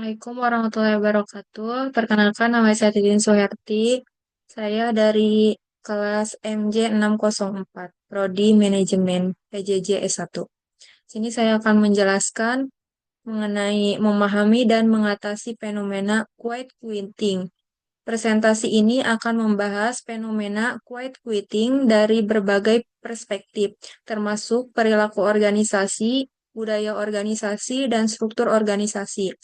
Assalamualaikum warahmatullahi wabarakatuh. Perkenalkan nama saya Titin Suherti. Saya dari kelas MJ 604, Prodi Manajemen PJJ S1. Sini saya akan menjelaskan mengenai memahami dan mengatasi fenomena quiet quitting. Presentasi ini akan membahas fenomena quiet quitting dari berbagai perspektif, termasuk perilaku organisasi, budaya organisasi, dan struktur organisasi.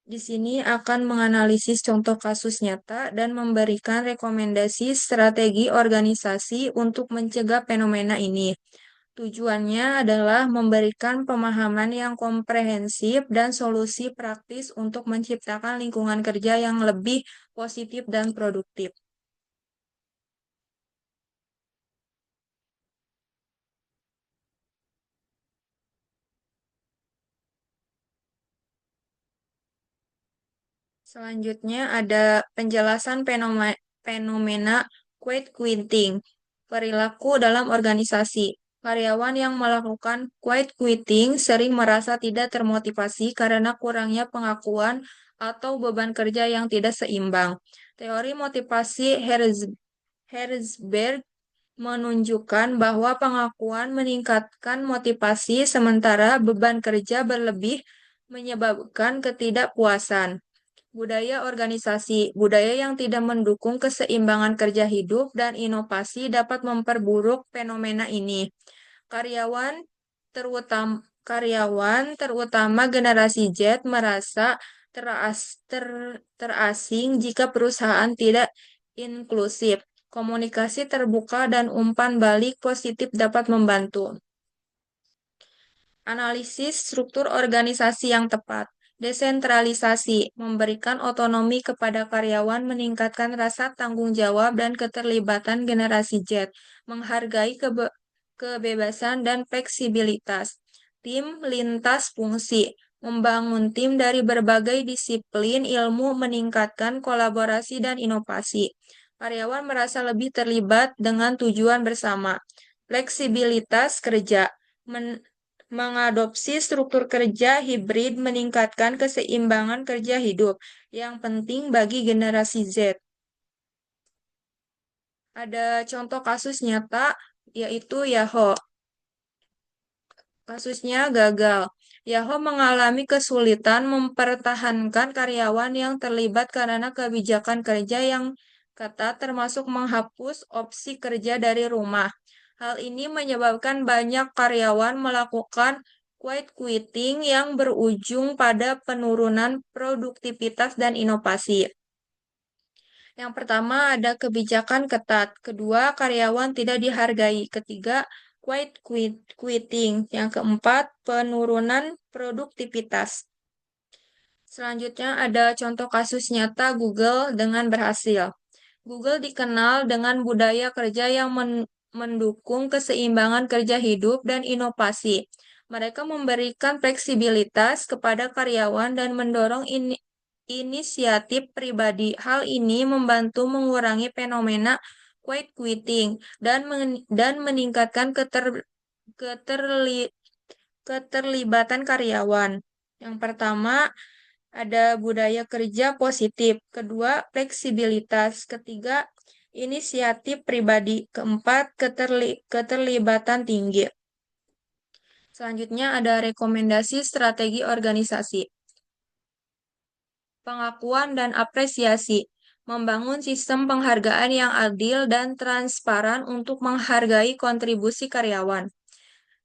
Di sini akan menganalisis contoh kasus nyata dan memberikan rekomendasi strategi organisasi untuk mencegah fenomena ini. Tujuannya adalah memberikan pemahaman yang komprehensif dan solusi praktis untuk menciptakan lingkungan kerja yang lebih positif dan produktif. Selanjutnya ada penjelasan fenomena quiet quitting, perilaku dalam organisasi. Karyawan yang melakukan quiet quitting sering merasa tidak termotivasi karena kurangnya pengakuan atau beban kerja yang tidak seimbang. Teori motivasi Herzberg menunjukkan bahwa pengakuan meningkatkan motivasi sementara beban kerja berlebih menyebabkan ketidakpuasan. Budaya organisasi, budaya yang tidak mendukung keseimbangan kerja hidup dan inovasi dapat memperburuk fenomena ini. Karyawan terutama generasi Z merasa terasing jika perusahaan tidak inklusif. Komunikasi terbuka dan umpan balik positif dapat membantu. Analisis struktur organisasi yang tepat. Desentralisasi, memberikan otonomi kepada karyawan, meningkatkan rasa tanggung jawab dan keterlibatan generasi Z, menghargai kebebasan dan fleksibilitas. Tim lintas fungsi, membangun tim dari berbagai disiplin ilmu, meningkatkan kolaborasi dan inovasi. Karyawan merasa lebih terlibat dengan tujuan bersama. Fleksibilitas kerja, mengadopsi struktur kerja hibrid meningkatkan keseimbangan kerja hidup yang penting bagi generasi Z. Ada contoh kasus nyata yaitu Yahoo. Kasusnya gagal. Yahoo mengalami kesulitan mempertahankan karyawan yang terlibat karena kebijakan kerja yang ketat termasuk menghapus opsi kerja dari rumah. Hal ini menyebabkan banyak karyawan melakukan quiet quitting yang berujung pada penurunan produktivitas dan inovasi. Yang pertama ada kebijakan ketat, kedua karyawan tidak dihargai, ketiga quitting, yang keempat penurunan produktivitas. Selanjutnya ada contoh kasus nyata Google dengan berhasil. Google dikenal dengan budaya kerja yang mendukung keseimbangan kerja hidup dan inovasi. Mereka memberikan fleksibilitas kepada karyawan dan mendorong inisiatif pribadi. Hal ini membantu mengurangi fenomena quiet quitting dan meningkatkan keterli- keterlibatan karyawan. Yang pertama, ada budaya kerja positif. Kedua, fleksibilitas. Ketiga, inisiatif pribadi. Keempat, keterlibatan tinggi. Selanjutnya ada rekomendasi strategi organisasi. Pengakuan dan apresiasi. Membangun sistem penghargaan yang adil dan transparan untuk menghargai kontribusi karyawan.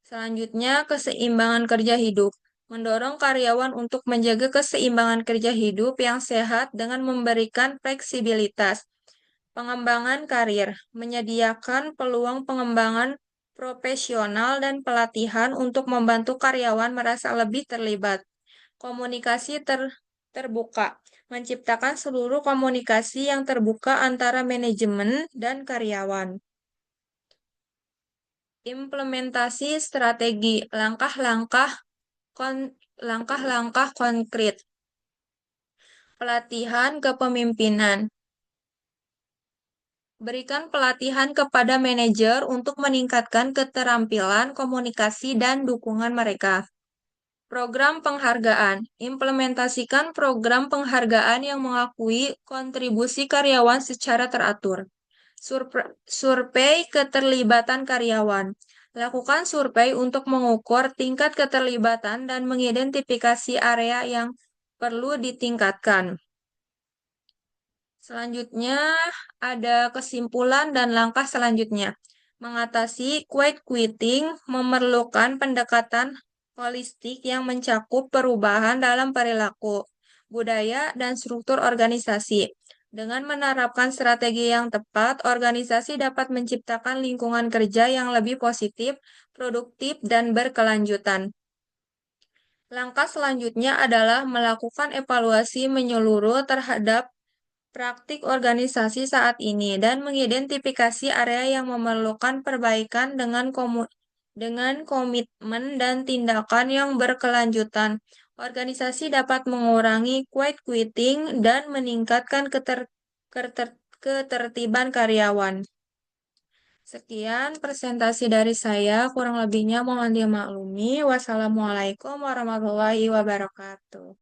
Selanjutnya, keseimbangan kerja hidup. Mendorong karyawan untuk menjaga keseimbangan kerja hidup yang sehat dengan memberikan fleksibilitas. Pengembangan karir. Menyediakan peluang pengembangan profesional dan pelatihan untuk membantu karyawan merasa lebih terlibat. Komunikasi terbuka. Menciptakan seluruh komunikasi yang terbuka antara manajemen dan karyawan. Implementasi strategi, langkah-langkah konkret, pelatihan kepemimpinan. Berikan pelatihan kepada manajer untuk meningkatkan keterampilan komunikasi dan dukungan mereka. Program penghargaan. Implementasikan program penghargaan yang mengakui kontribusi karyawan secara teratur. Survei keterlibatan karyawan. Lakukan survei untuk mengukur tingkat keterlibatan dan mengidentifikasi area yang perlu ditingkatkan. Selanjutnya ada kesimpulan dan langkah selanjutnya. Mengatasi quiet quitting memerlukan pendekatan holistik yang mencakup perubahan dalam perilaku, budaya, dan struktur organisasi. Dengan menerapkan strategi yang tepat, organisasi dapat menciptakan lingkungan kerja yang lebih positif, produktif, dan berkelanjutan. Langkah selanjutnya adalah melakukan evaluasi menyeluruh terhadap praktik organisasi saat ini dan mengidentifikasi area yang memerlukan perbaikan dengan komitmen dan tindakan yang berkelanjutan. Organisasi dapat mengurangi quiet quitting dan meningkatkan ketertiban karyawan. Sekian presentasi dari saya, kurang lebihnya mohon dimaklumi. Wassalamualaikum warahmatullahi wabarakatuh.